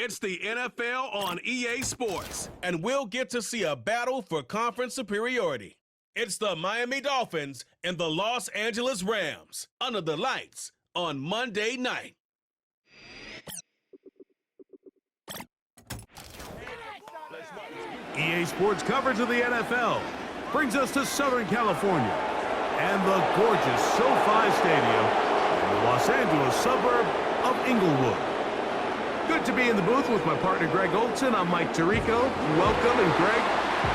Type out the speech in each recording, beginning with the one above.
It's the NFL on EA Sports, and we'll get to see a battle for conference superiority. It's the Miami Dolphins and the Los Angeles Rams under the lights on Monday night. EA Sports coverage of the NFL brings us to Southern California and the gorgeous SoFi Stadium in the Los Angeles suburb of Inglewood. Good to be in the booth with my partner Greg Olson. I'm Mike Tirico. Welcome, and Greg,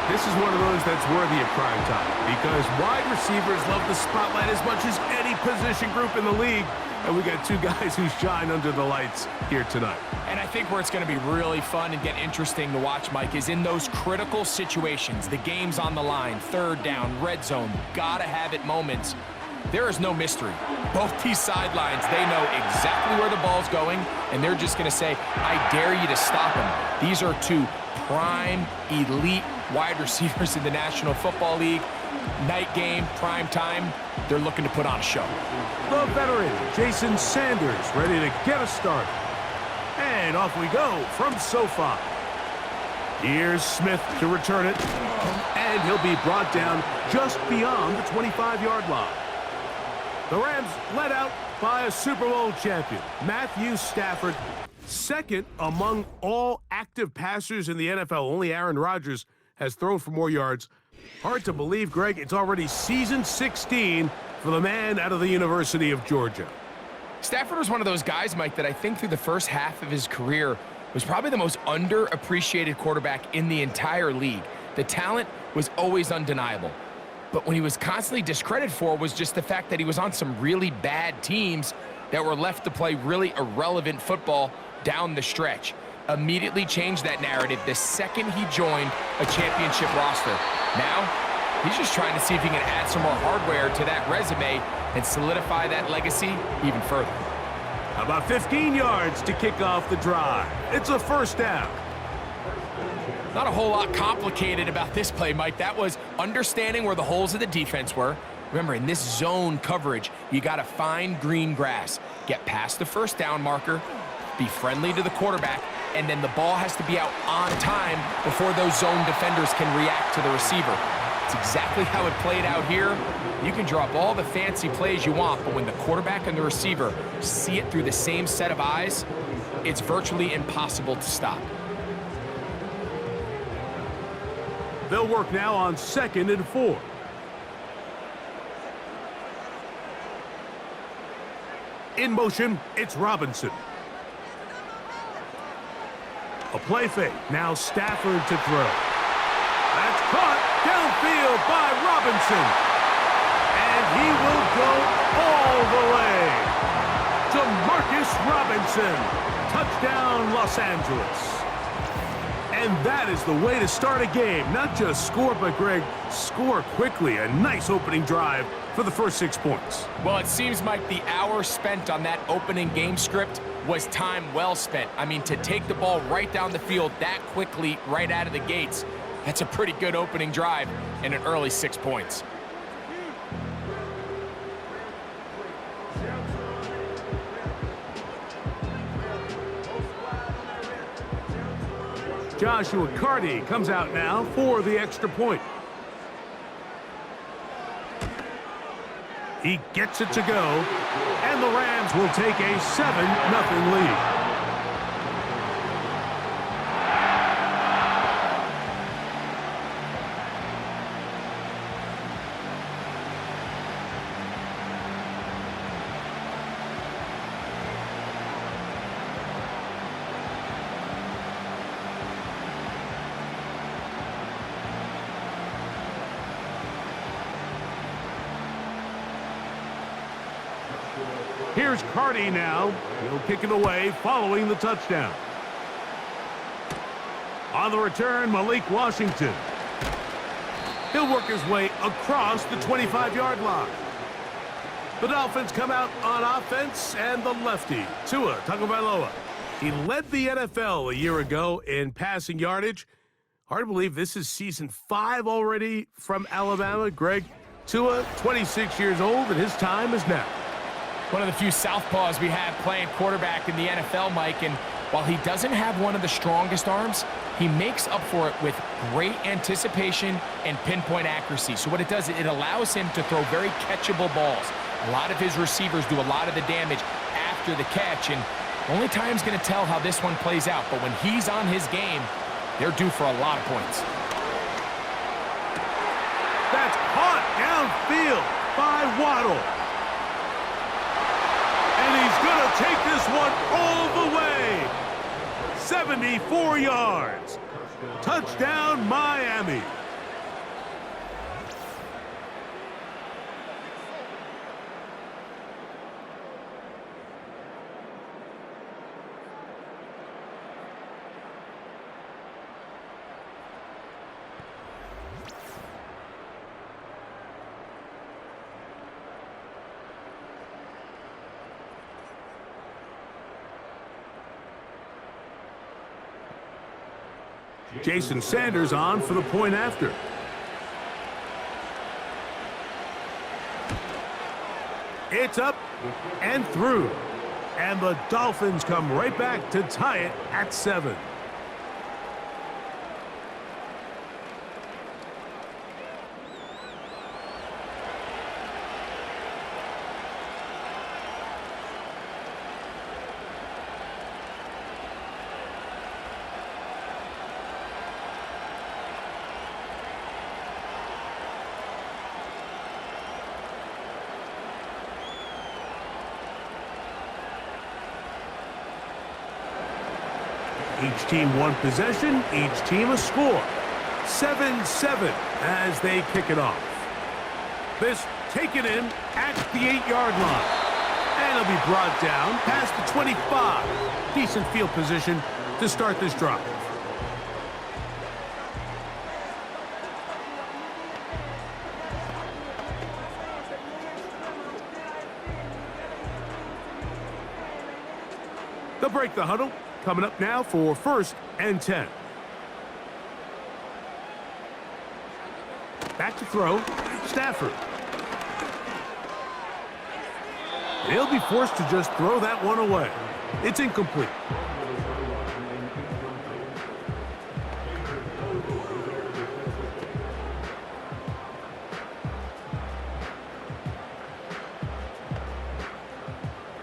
this is one of those that's worthy of prime time because wide receivers love the spotlight as much as any position group in the league, and we got two guys who shine under the lights here tonight. And I think where it's going to be really fun and get interesting to watch, Mike, is in those critical situations. The game's on the line, third down, red zone, gotta-have-it moments. There is no mystery. Both these sidelines, they know exactly where the ball's going, and they're just going to say, I dare you to stop him. These are two prime, elite wide receivers in the National Football League. Night game, prime time, they're looking to put on a show. The veteran, Jason Sanders, ready to get us started. And off we go from SoFi. Here's Smith to return it, and he'll be brought down just beyond the 25-yard line. The Rams led out by a Super Bowl champion, Matthew Stafford, second among all active passers in the NFL. Only Aaron Rodgers has thrown for more yards. Hard to believe, Greg, it's already season 16 for the man out of the University of Georgia. Stafford was one of those guys, Mike, that I think through the first half of his career was probably the most underappreciated quarterback in the entire league. The talent was always undeniable. But when he was constantly discredited for was just the fact that he was on some really bad teams that were left to play really irrelevant football down the stretch. Immediately changed that narrative the second he joined a championship roster. Now, he's just trying to see if he can add some more hardware to that resume and solidify that legacy even further. About 15 yards to kick off the drive. It's a first down. Not a whole lot complicated about this play, Mike. That was understanding where the holes of the defense were. Remember, in this zone coverage, you got to find green grass. Get past the first down marker, be friendly to the quarterback, and then the ball has to be out on time before those zone defenders can react to the receiver. It's exactly how it played out here. You can draw up all the fancy plays you want, but when the quarterback and the receiver see it through the same set of eyes, it's virtually impossible to stop. They'll work now on 2nd and 4. In motion, it's Robinson. A play fake. Now Stafford to throw. That's caught downfield by Robinson. And he will go all the way. DeMarcus Robinson. Touchdown, Los Angeles. And that is the way to start a game. Not just score, but, Greg, score quickly. A nice opening drive for the first 6 points. Well, it seems like the hour spent on that opening game script was time well spent. I mean, to take the ball right down the field that quickly right out of the gates, that's a pretty good opening drive and an early 6 points. Joshua Carty comes out now for the extra point. He gets it to go, and the Rams will take a 7-0 lead. Here's Carty now. He'll kick it away following the touchdown. On the return, Malik Washington. He'll work his way across the 25-yard line. The Dolphins come out on offense, and the lefty, Tua Tagovailoa. He led the NFL a year ago in passing yardage. Hard to believe this is season 5 already from Alabama. Greg, Tua, 26 years old, and his time is now. One of the few southpaws we have playing quarterback in the NFL, Mike, and While he doesn't have one of the strongest arms, he makes up for it with great anticipation and pinpoint accuracy. So what it does, it allows him to throw very catchable balls. A lot of his receivers do a lot of the damage after the catch, and only time's going to tell how this one plays out. But when he's on his game, they're due for a lot of points. That's caught downfield by Waddle. And he's going to take this one all the way. 74 yards. Touchdown, Miami. Jason Sanders on for the point after. It's up and through. And the Dolphins come right back to tie it at 7. Each team one possession, each team a score. 7-7 as they kick it off. This taken in at the 8-yard line. And it'll be brought down past the 25. Decent field position to start this drive. They'll break the huddle. Coming up now for 1st and 10. Back to throw. Stafford. He'll be forced to just throw that one away. It's incomplete.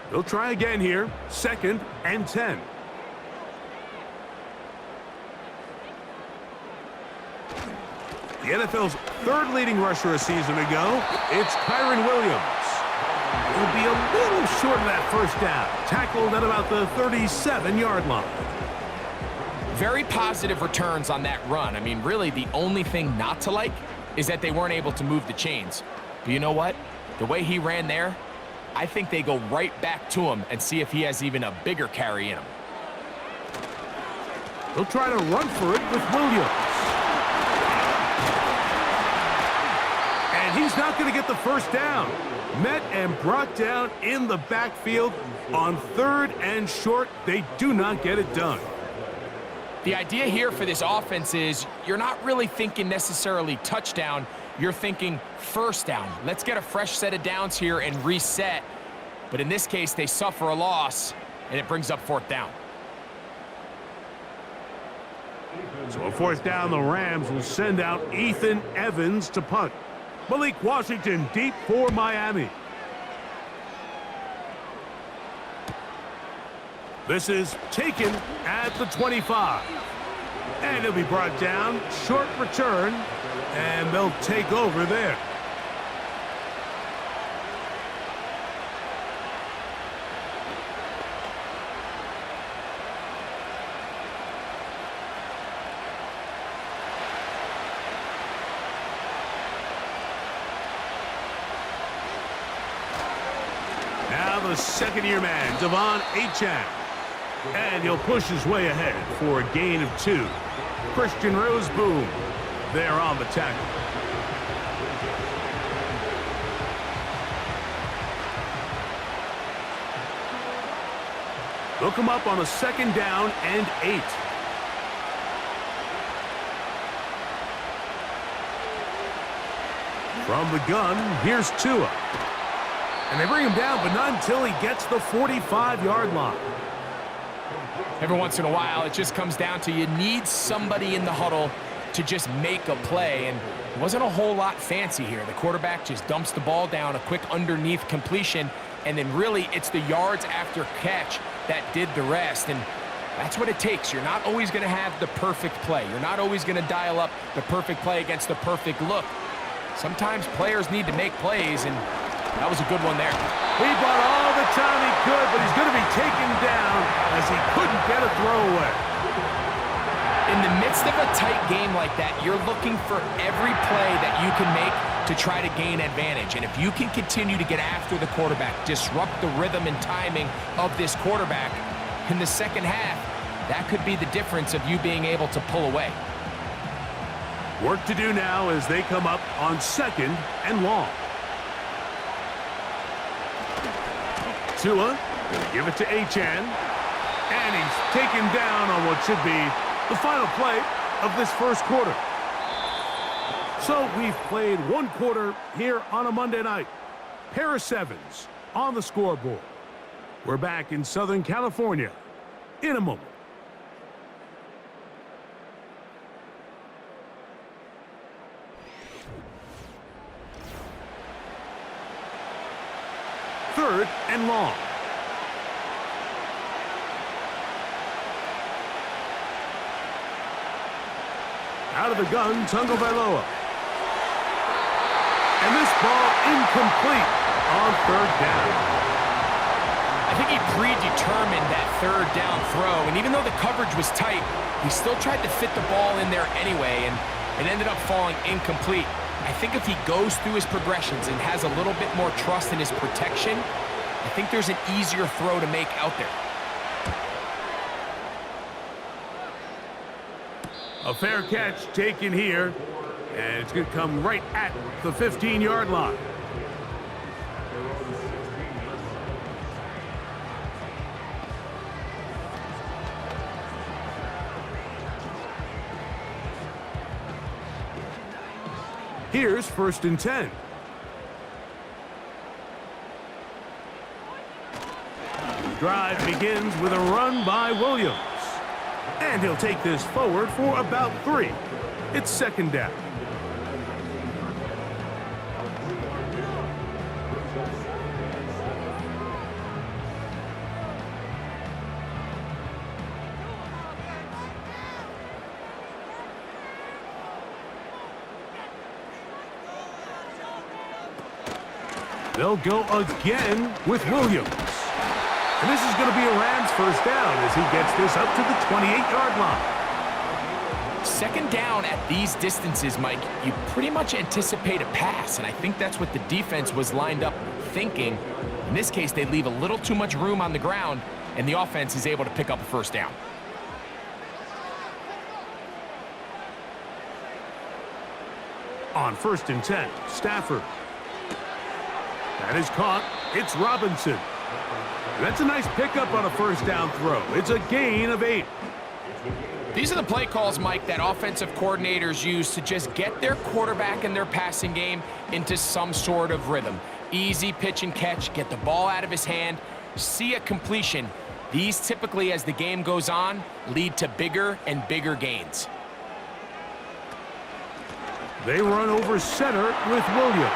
He'll try again here. 2nd and 10. The NFL's 3rd leading rusher a season ago, it's Kyron Williams. He'll be a little short of that first down. Tackled at about the 37-yard line. Very positive returns on that run. I mean, really, the only thing not to like is that they weren't able to move the chains. But you know what? The way he ran there, I think they go right back to him and see if he has even a bigger carry in him. He'll try to run for it with Williams. And he's not going to get the first down. Met and brought down in the backfield on 3rd and short. They do not get it done. The idea here for this offense is you're not really thinking necessarily touchdown. You're thinking first down. Let's get a fresh set of downs here and reset. But in this case, they suffer a loss, and it brings up 4th down. So a 4th down, the Rams will send out Ethan Evans to punt. Malik Washington deep for Miami. This is taken at the 25. And it'll be brought down. Short return. And they'll take over there. Now the 2nd-year man, Devon Achane. And he'll push his way ahead for a gain of 2. Christian Roseboom there on the tackle. They'll come up on a 2nd down and 8. From the gun, here's Tua. And they bring him down, but not until he gets the 45-yard line. Every once in a while, it just comes down to you need somebody in the huddle to just make a play, and it wasn't a whole lot fancy here. The quarterback just dumps the ball down, a quick underneath completion, and then really it's the yards after catch that did the rest, and that's what it takes. You're not always going to have the perfect play. You're not always going to dial up the perfect play against the perfect look. Sometimes players need to make plays, and that was a good one there. He bought all the time he could, but he's going to be taken down as he couldn't get a throwaway. In the midst of a tight game like that, you're looking for every play that you can make to try to gain advantage. And if you can continue to get after the quarterback, disrupt the rhythm and timing of this quarterback in the second half, that could be the difference of you being able to pull away. Work to do now as they come up on 2nd and long. Tua, give it to Achane, and he's taken down on what should be the final play of this first quarter. So we've played one quarter here on a Monday night. Pair of 7s on the scoreboard. We're back in Southern California in a moment. Third and long. Out of the gun, Tagovailoa. And this ball incomplete on 3rd down. I think he predetermined that 3rd down throw, and even though the coverage was tight, he still tried to fit the ball in there anyway, and it ended up falling incomplete. I think if he goes through his progressions and has a little bit more trust in his protection, I think there's an easier throw to make out there. A fair catch taken here, and it's going to come right at the 15-yard line. Here's 1st and 10. The drive begins with a run by Williams. And he'll take this forward for about 3. It's 2nd down. They'll go again with Williams. And this is going to be a Rams first down as he gets this up to the 28-yard line. 2nd down at these distances, Mike, you pretty much anticipate a pass, and I think that's what the defense was lined up thinking. In this case, they leave a little too much room on the ground, and the offense is able to pick up a 1st down. On 1st and 10, Stafford. That is caught. It's Robinson. That's a nice pickup on a 1st down throw. It's a gain of 8. These are the play calls, Mike, that offensive coordinators use to just get their quarterback and their passing game into some sort of rhythm. Easy pitch and catch, get the ball out of his hand, see a completion. These typically, as the game goes on, lead to bigger and bigger gains. They run over center with Williams.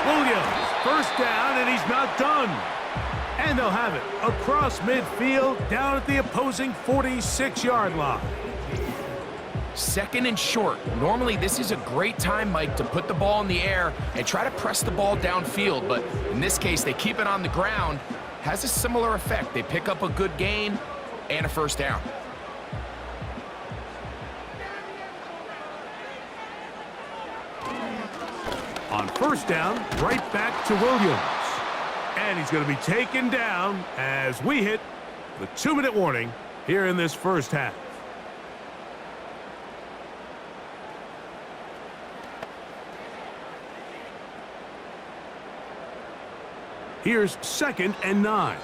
Williams, 1st down, and he's not done. And they'll have it across midfield down at the opposing 46-yard line. 2nd and short. Normally, this is a great time, Mike, to put the ball in the air and try to press the ball downfield. But in this case, they keep it on the ground. Has a similar effect. They pick up a good gain and a 1st down. On 1st down, right back to Williams. And he's going to be taken down as we hit the 2-minute warning here in this first half. Here's 2nd and 9.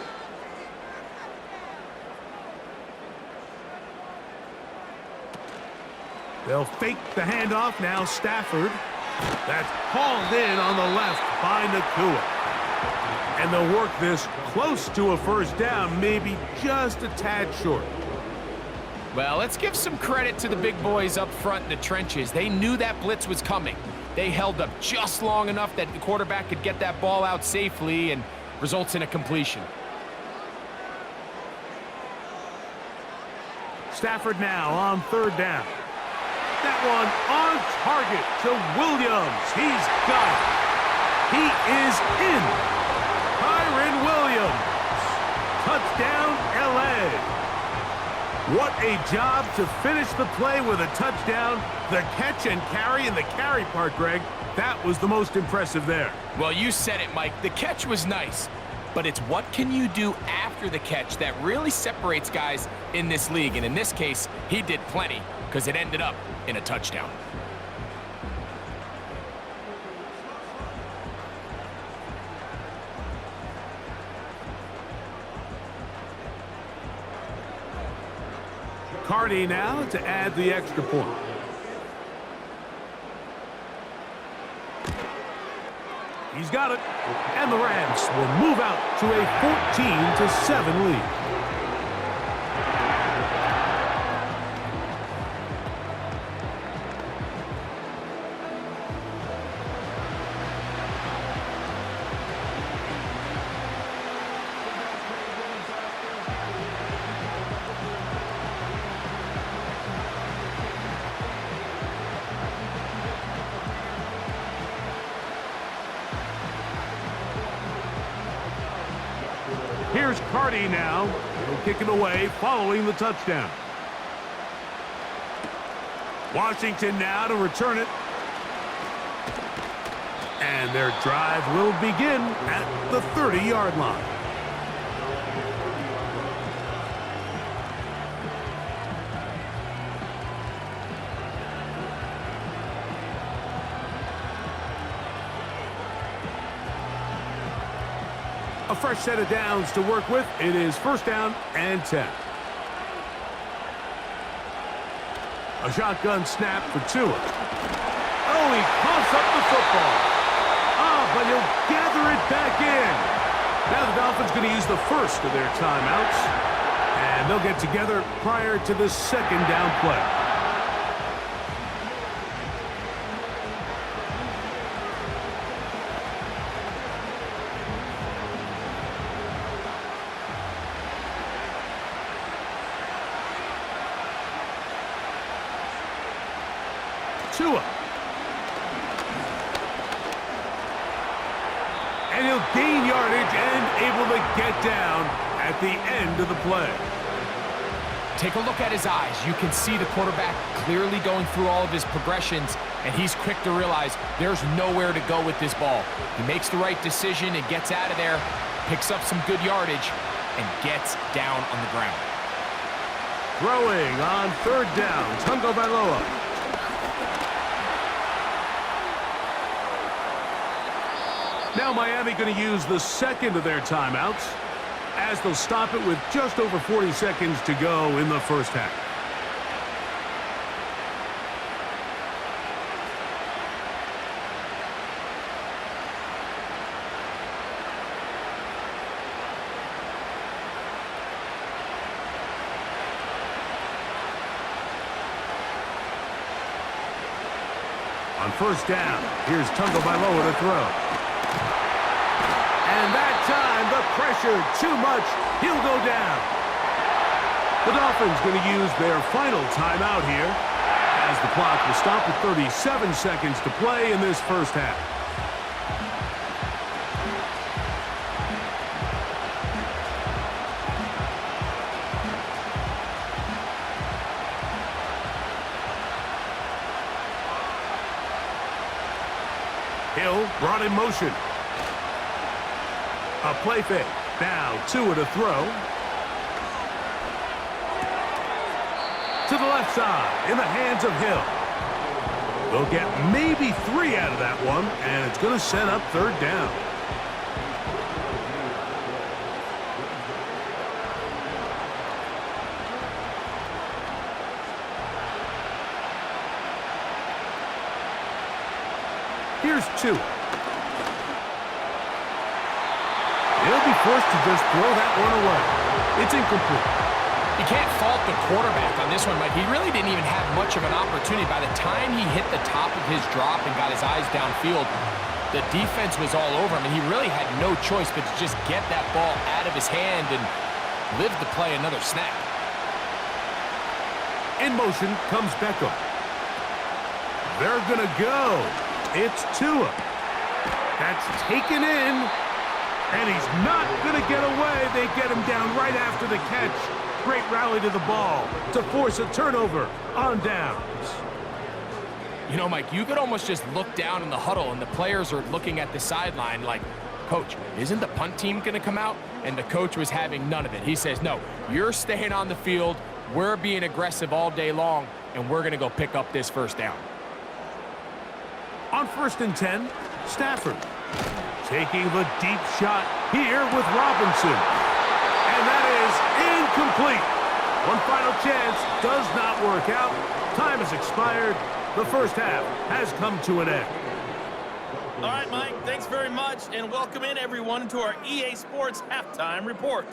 They'll fake the handoff now. Stafford. That's hauled in on the left by Nakua. And they'll work this close to a first down, maybe just a tad short. Well, let's give some credit to the big boys up front in the trenches. They knew that blitz was coming. They held up just long enough that the quarterback could get that ball out safely and results in a completion. Stafford now on third down. That one on target to Williams. He's got it. He is in. Kyren Williams. Touchdown, LA. What a job to finish the play with a touchdown. The catch and carry, and the carry part, Greg, that was the most impressive there. Well, you said it, Mike. The catch was nice, but it's what can you do after the catch that really separates guys in this league. And in this case, he did plenty because it ended up in a touchdown. Cardi now to add the extra point. He's got it. And the Rams will move out to a 14-7 lead. Here's Cardi now. He'll kick it away following the touchdown. Washington now to return it. And their drive will begin at the 30-yard line. A fresh set of downs to work with. It is first down and 10. A shotgun snap for Tua. Oh, he pumps up the football. But he'll gather it back in. Now the Dolphins going to use the first of their timeouts. And they'll get together prior to the second down play. Tua. And he'll gain yardage and able to get down at the end of the play. Take a look at his eyes. You can see the quarterback clearly going through all of his progressions, and he's quick to realize there's nowhere to go with this ball. He makes the right decision and gets out of there, picks up some good yardage, and gets down on the ground. Throwing on third down, Tungo Bailoa. Now Miami going to use the second of their timeouts as they'll stop it with just over 40 seconds to go in the first half. On first down, here's Tungo Bailoa to throw. And that time, the pressure, too much, he'll go down. The Dolphins going to use their final timeout here as the clock will stop at 37 seconds to play in this first half. Hill brought in motion. A play fake. Now Tua to throw. To the left side in the hands of Hill. They'll get maybe 3 out of that one, and it's going to set up third down. Here's Tua. he'll be forced to just throw that one away. It's incomplete. You can't fault the quarterback on this one, Mike. He really didn't even have much of an opportunity. By the time he hit the top of his drop and got his eyes downfield, the defense was all over him, and he really had no choice but to just get that ball out of his hand and live to play another snap. In motion comes Beckham. They're going to go. It's Tua. That's taken in, and he's not going to get away. They get him down right after the catch. Great rally to the ball to force a turnover on downs. You know, Mike, you could almost just look down in the huddle, and the players are looking at the sideline like, Coach, isn't the punt team going to come out? And the coach was having none of it. He says, no, you're staying on the field. We're being aggressive all day long, and we're going to go pick up this first down. On 1st and 10, Stafford taking the deep shot here with Robinson. And that is incomplete. One final chance does not work out. Time has expired. The first half has come to an end. All right, Mike, thanks very much, and welcome in everyone to our EA Sports Halftime Report.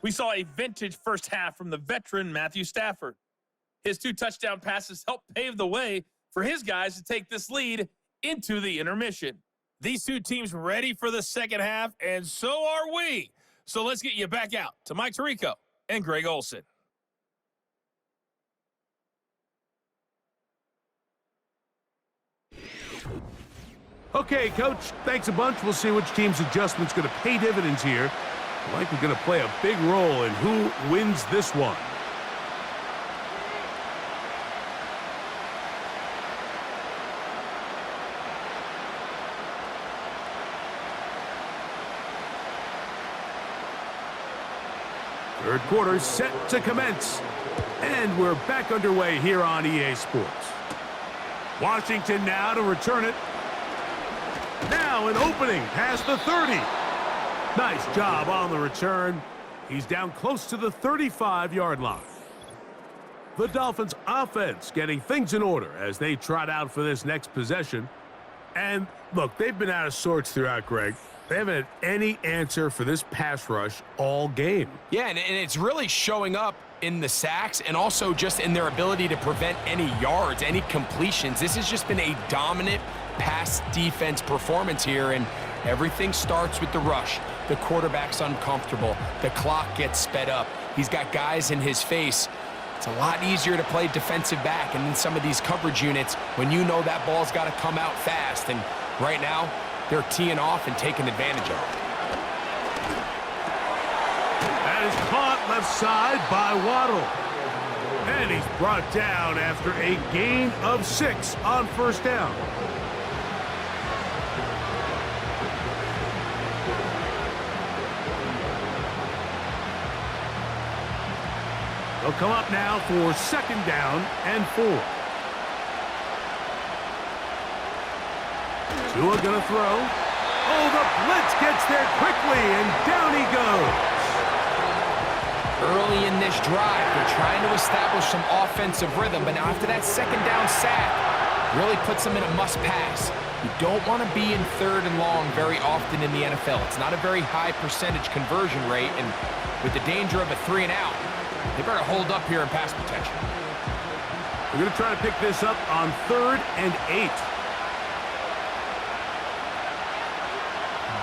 We saw a vintage first half from the veteran Matthew Stafford. His 2 touchdown passes helped pave the way for his guys to take this lead into the intermission. These two teams ready for the second half, and so are we. So let's get you back out to Mike Tirico and Greg Olson. Okay, Coach, thanks a bunch. We'll see which team's adjustment's going to pay dividends here. Likely going to play a big role in who wins this one. Third quarter set to commence. And we're back underway here on EA Sports. Washington now to return it. Now an opening past the 30. Nice job on the return. He's down close to the 35-yard line. The Dolphins offense getting things in order as they trot out for this next possession. And look, they've been out of sorts throughout, Greg. They haven't had any answer for this pass rush all game. Yeah, and it's really showing up in the sacks and also just in their ability to prevent any yards, any completions. This has just been a dominant pass defense performance here, and everything starts with the rush. The quarterback's uncomfortable. The clock gets sped up. He's got guys in his face. It's a lot easier to play defensive back, and in some of these coverage units, when you know that ball's got to come out fast, and right now, they're teeing off and taking advantage of it. That is caught left side by Waddle. And he's brought down after a gain of 6 on first down. They'll come up now for 2nd down and 4. Tua gonna throw. Oh, the blitz gets there quickly, and down he goes. Early in this drive, they're trying to establish some offensive rhythm, but now after that 2nd down sack, really puts them in a must-pass. You don't want to be in 3rd and long very often in the NFL. It's not a very high percentage conversion rate, and with the danger of a 3 and out, they better hold up here in pass protection. We're going to try to pick this up on 3rd and 8.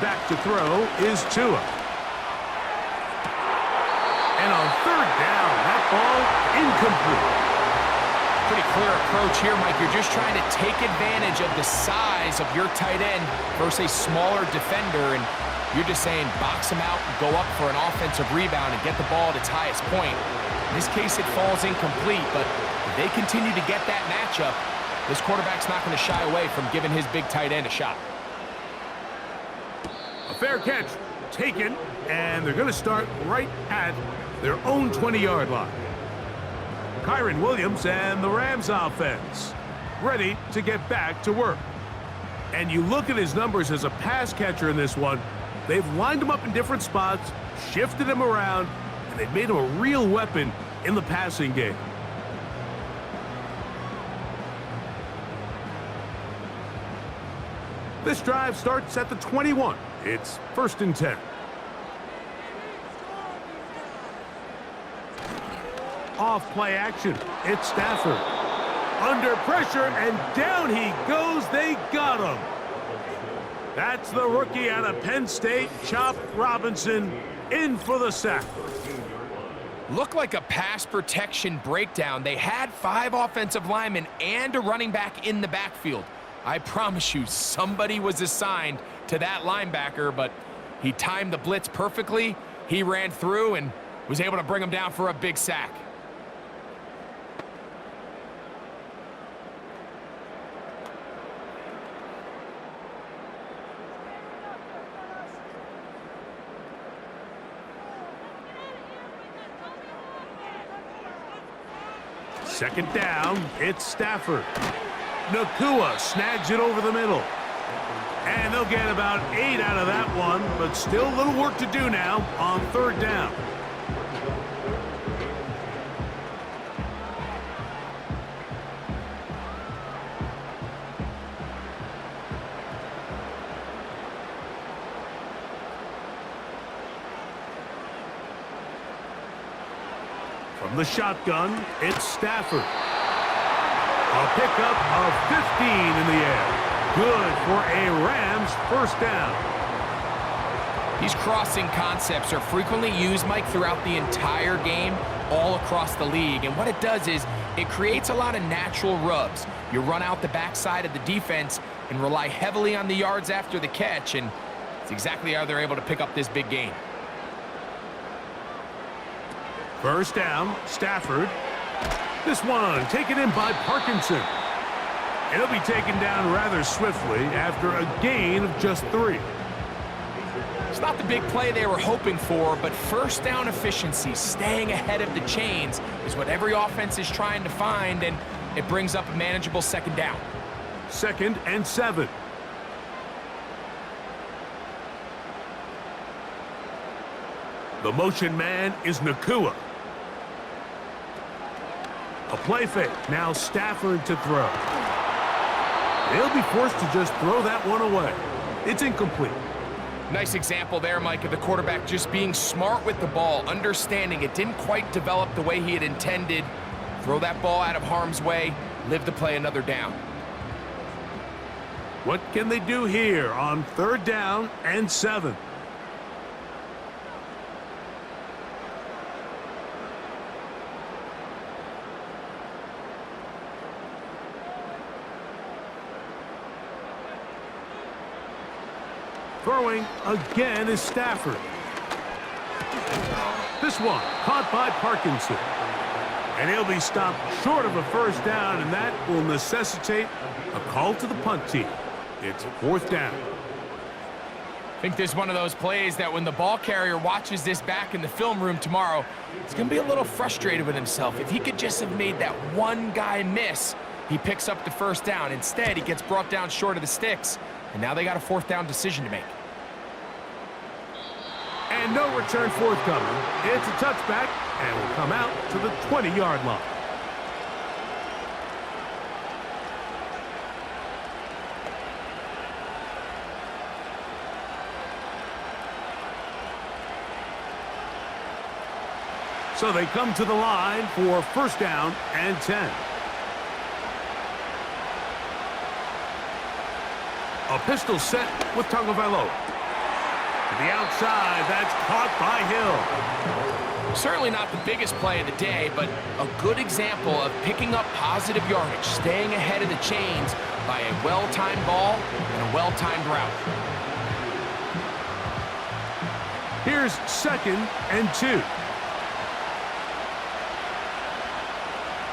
Back to throw is Tua. And on 3rd down, that ball incomplete. Pretty clear approach here, Mike. You're just trying to take advantage of the size of your tight end versus a smaller defender, and you're just saying box him out and go up for an offensive rebound and get the ball at its highest point. In this case, it falls incomplete, but if they continue to get that matchup, this quarterback's not going to shy away from giving his big tight end a shot. A fair catch taken, and they're going to start right at their own 20-yard line. Kyron Williams and the Rams offense ready to get back to work. And you look at his numbers as a pass catcher in this one. They've lined him up in different spots, shifted him around, and they've made him a real weapon in the passing game. This drive starts at the 21. It's 1st and 10. Off play action. It's Stafford. Under pressure, and down he goes. They got him. That's the rookie out of Penn State, Chop Robinson, in for the sack. Looked like a pass protection breakdown. They had 5 offensive linemen and a running back in the backfield. I promise you, somebody was assigned to that linebacker, but he timed the blitz perfectly. He ran through and was able to bring him down for a big sack. Second down, it's Stafford. Nakua snags it over the middle. And they'll get about 8 out of that one, but still a little work to do now on 3rd down. From the shotgun, it's Stafford. A pickup of 15 in the air. Good for a Rams 1st down. These crossing concepts are frequently used, Mike, throughout the entire game, all across the league. And what it does is it creates a lot of natural rubs. You run out the backside of the defense and rely heavily on the yards after the catch, and it's exactly how they're able to pick up this big gain. 1st down, Stafford. This one taken in by Parkinson. He'll be taken down rather swiftly after a gain of just 3. It's not the big play they were hoping for, but 1st down efficiency, staying ahead of the chains, is what every offense is trying to find, and it brings up a manageable 2nd down. 2nd and 7. The motion man is Nakua. A play fake. Now Stafford to throw. He'll be forced to just throw that one away. It's incomplete. Nice example there, Mike, of the quarterback just being smart with the ball, understanding it didn't quite develop the way he had intended. Throw that ball out of harm's way, live to play another down. What can they do here on 3rd down and 7? Throwing again is Stafford. This one caught by Parkinson. And he'll be stopped short of a 1st down, and that will necessitate a call to the punt team. It's 4th down. I think this is one of those plays that when the ball carrier watches this back in the film room tomorrow, he's going to be a little frustrated with himself. If he could just have made that one guy miss, he picks up the 1st down. Instead, he gets brought down short of the sticks, and now they got a 4th down decision to make. And no return forthcoming. It's a touchback, and will come out to the 20-yard line. So they come to the line for 1st down and 10. A pistol set with Tagovailoa. To the outside, that's caught by Hill. Certainly not the biggest play of the day, but a good example of picking up positive yardage, staying ahead of the chains by a well-timed ball and a well-timed route. Here's 2nd and 2.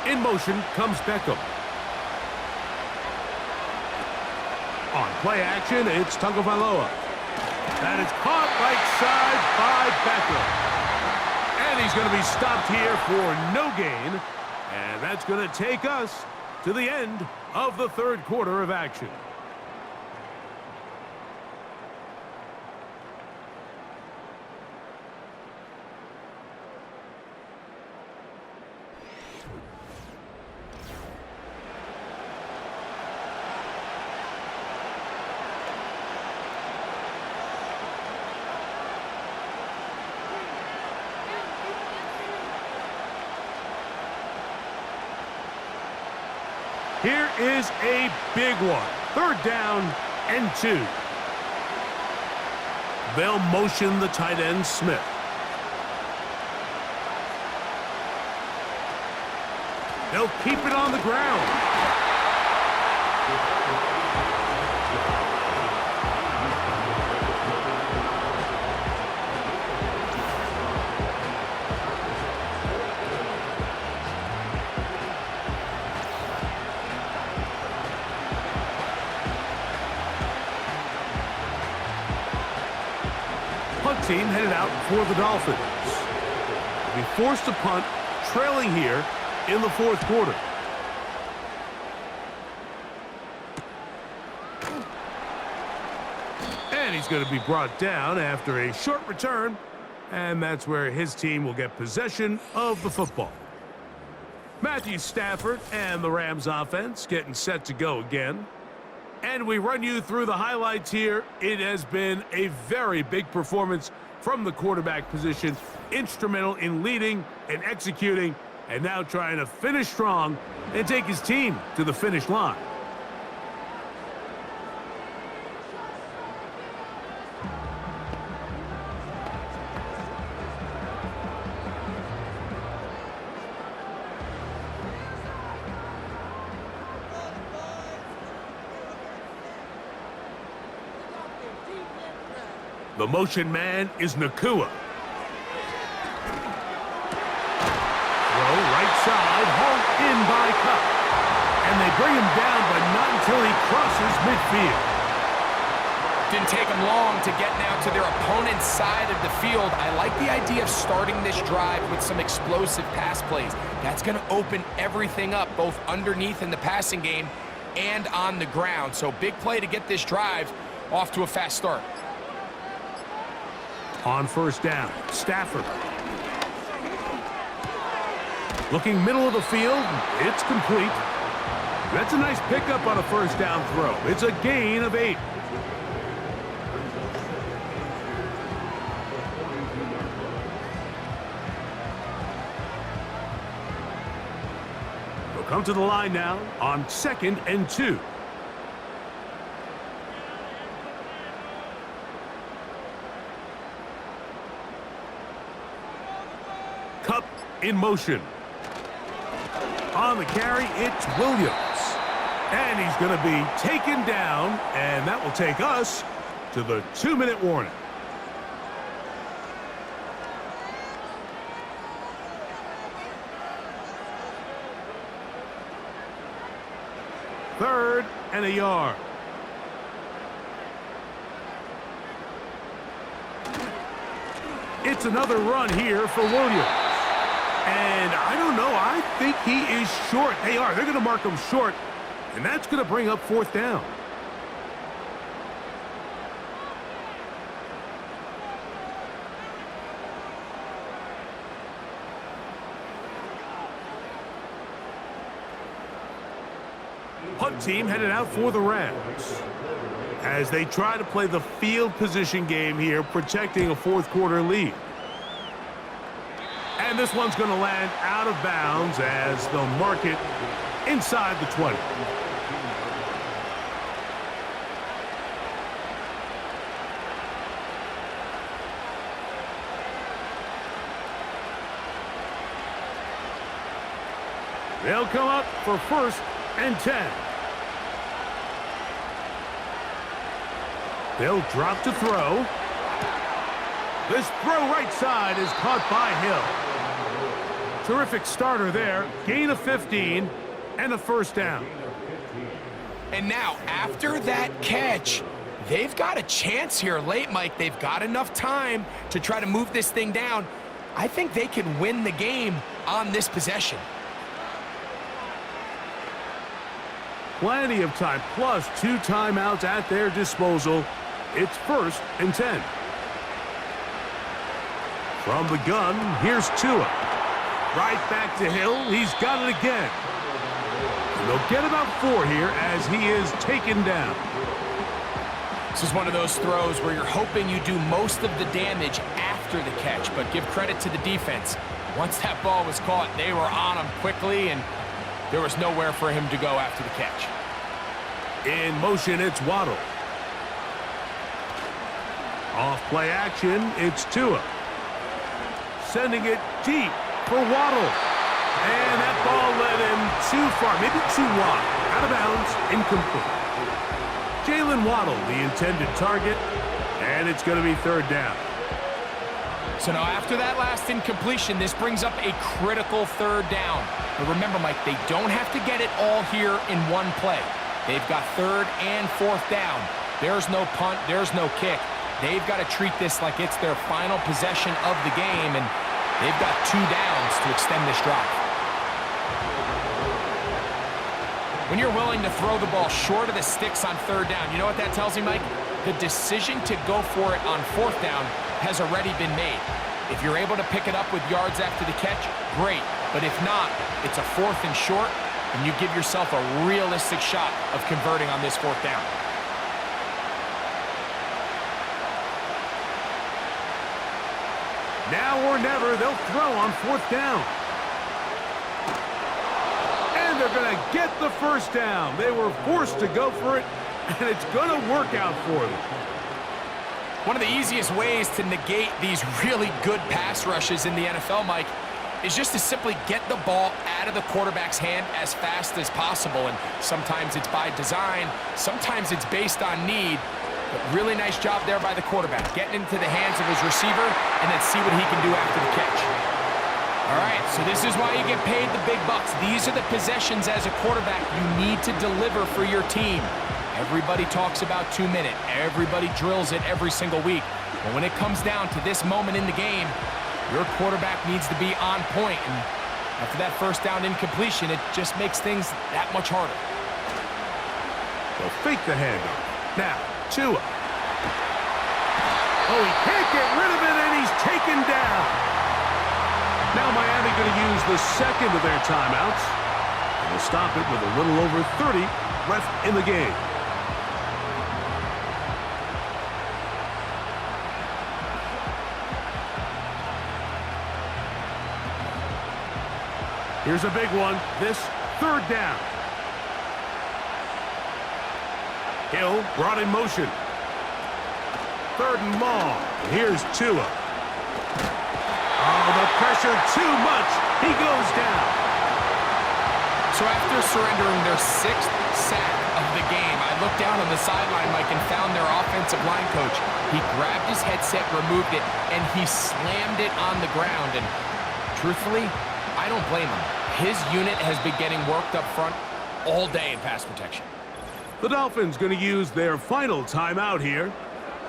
In motion comes Beckham. On play action, it's Tagovailoa. That is caught right side by Beckham. And he's going to be stopped here for no gain. And that's going to take us to the end of the 3rd quarter of action. Here is a big one. 3rd down and 2. They'll motion the tight end, Smith. They'll keep it on the ground. Punt team headed out for the Dolphins. They'll be forced to punt, trailing here in the 4th quarter. And he's going to be brought down after a short return, and that's where his team will get possession of the football. Matthew Stafford and the Rams offense getting set to go again. And we run you through the highlights here. It has been a very big performance from the quarterback position, instrumental in leading and executing, and now trying to finish strong and take his team to the finish line. The motion man is Nakua. Throw right side, hauled in by Cup. And they bring him down, but not until he crosses midfield. Didn't take them long to get now to their opponent's side of the field. I like the idea of starting this drive with some explosive pass plays. That's going to open everything up, both underneath in the passing game and on the ground. So big play to get this drive off to a fast start. On 1st down, Stafford. Looking middle of the field, it's complete. That's a nice pickup on a 1st down throw. It's a gain of 8. They'll come to the line now on 2nd and 2. Cup in motion. On the carry, it's Williams. And he's going to be taken down, and that will take us to the 2-minute warning. Third and a yard. It's another run here for Williams. And I don't know, I think he is short. They are. They're going to mark him short, and that's going to bring up 4th down. Punt team headed out for the Rams as they try to play the field position game here, protecting a 4th quarter lead. And this one's going to land out of bounds as they'll mark it inside the 20. They'll come up for 1st and 10. They'll drop to throw. This throw right side is caught by Hill. Terrific starter there. Gain of 15 and a 1st down. And now, after that catch, they've got a chance here late, Mike. They've got enough time to try to move this thing down. I think they can win the game on this possession. Plenty of time, plus 2 timeouts at their disposal. It's 1st and 10. From the gun, here's Tua. Right back to Hill. He's got it again. And they'll get about 4 here as he is taken down. This is one of those throws where you're hoping you do most of the damage after the catch, but give credit to the defense. Once that ball was caught, they were on him quickly, and There was nowhere for him to go after the catch. In motion, it's Waddle. Off play action, it's Tua. Sending it deep for Waddle. And that ball led him too far, maybe too wide. Out of bounds, incomplete. Jalen Waddle, the intended target, and it's going to be third down. So now after that last incompletion, this brings up a critical third down. But remember, Mike, they don't have to get it all here in one play. They've got third and fourth down. There's no punt, there's no kick. They've got to treat this like it's their final possession of the game, and they've got 2 downs to extend this drive. When you're willing to throw the ball short of the sticks on third down, you know what that tells me, Mike? The decision to go for it on fourth down has already been made. If you're able to pick it up with yards after the catch, great. But if not, it's a fourth and short, and you give yourself a realistic shot of converting on this fourth down. Now or never, they'll throw on fourth down. And they're going to get the first down. They were forced to go for it, and it's going to work out for them. One of the easiest ways to negate these really good pass rushes in the NFL, Mike, is just to simply get the ball out of the quarterback's hand as fast as possible. And sometimes it's by design, sometimes it's based on need. But really nice job there by the quarterback, getting into the hands of his receiver and then see what he can do after the catch. All right, so this is why you get paid the big bucks. These are the possessions as a quarterback you need to deliver for your team. Everybody talks about 2-minute. Everybody drills it every single week. But when it comes down to this moment in the game, your quarterback needs to be on point. And after that first down incompletion, it just makes things that much harder. They'll fake the handoff. Now, Tua. Oh, he can't get rid of it, and he's taken down. Now Miami going to use the second of their timeouts. And they'll stop it with a little over 30 left in the game. Here's a big one. This third down. Hill brought in motion. Third and long. Here's Tua. Oh, the pressure too much. He goes down. So after surrendering their 6th sack of the game, I looked down on the sideline, Mike, and found their offensive line coach. He grabbed his headset, removed it, and he slammed it on the ground. And truthfully, I don't blame him. His unit has been getting worked up front all day in pass protection. The Dolphins going to use their final timeout here,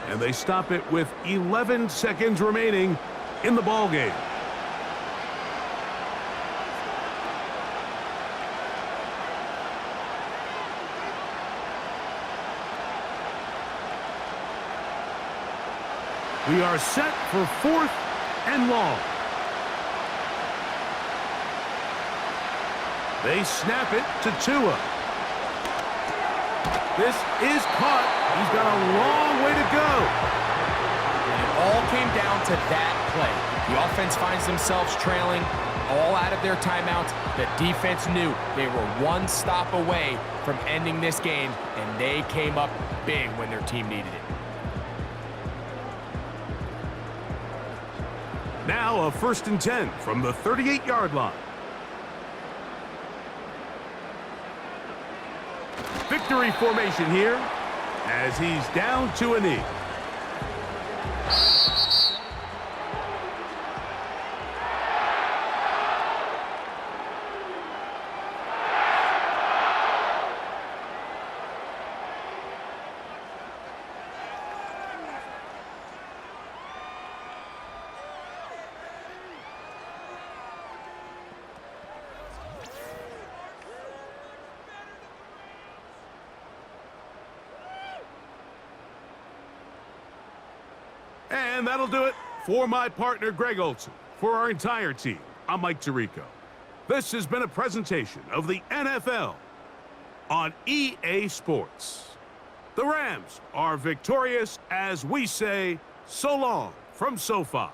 and they stop it with 11 seconds remaining in the ballgame. We are set for 4th and long. They snap it to Tua. This is caught. He's got a long way to go. And it all came down to that play. The offense finds themselves trailing, all out of their timeouts. The defense knew they were one stop away from ending this game, and they came up big when their team needed it. Now a 1st and 10 from the 38-yard line. Victory formation here as he's down to a knee. And that'll do it for my partner, Greg Olson. For our entire team, I'm Mike Tirico. This has been a presentation of the NFL on EA Sports. The Rams are victorious as we say so long from SoFi.